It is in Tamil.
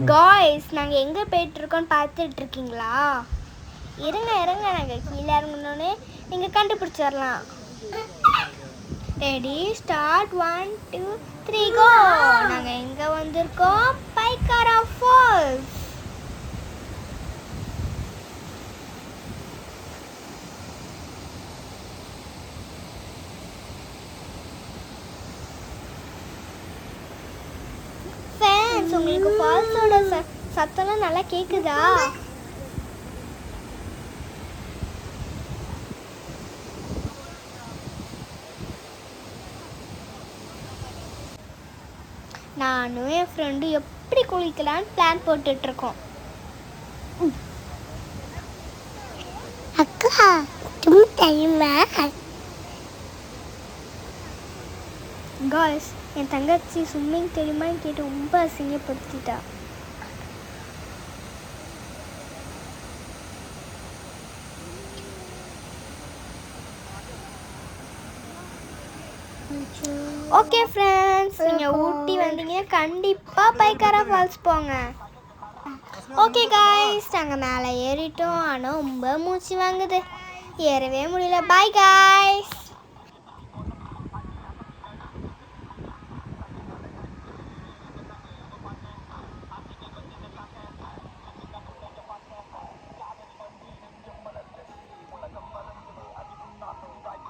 காய்ஸ் நாங்கள் எங்கே போயிட்டுருக்கோன்னு பார்த்துட்டு இருக்கீங்களா? இருங்க நாங்கள் கீழே இறங்கினோன்னே நீங்கள் கண்டுபிடிச்சிடலாம். ரெடி ஸ்டார்ட் 1 2 3 கோ. நாங்கள் எங்கே வந்திருக்கோம்? பைக்காரா ஃபால்ஸ். உங்களுக்கு ஃபால்ஸோட சத்தம்லாம் நல்லா கேக்குதா? நானும் என் ஃப்ரெண்டும் எப்படி குளிக்கலான்னு பிளான் போட்டுட்டு இருக்கோம். அக்கா தெரியுமா காய்ஸ், என் தங்கச்சி ஸ்விம்மிங் தெரியுமான்னு கேட்டு ரொம்ப அசிங்கப்படுத்திட்டா. ஓகே ஃப்ரெண்ட்ஸ், நீங்கள் ஊட்டி வந்தீங்கன்னா கண்டிப்பாக பைக்காரா ஃபால்ஸ் போங்க. ஓகே காய்ஸ், நாங்கள் மேலே ஏறிட்டோம். ஆனால் ரொம்ப மூச்சு வாங்குது, ஏறவே முடியல. Bye guys.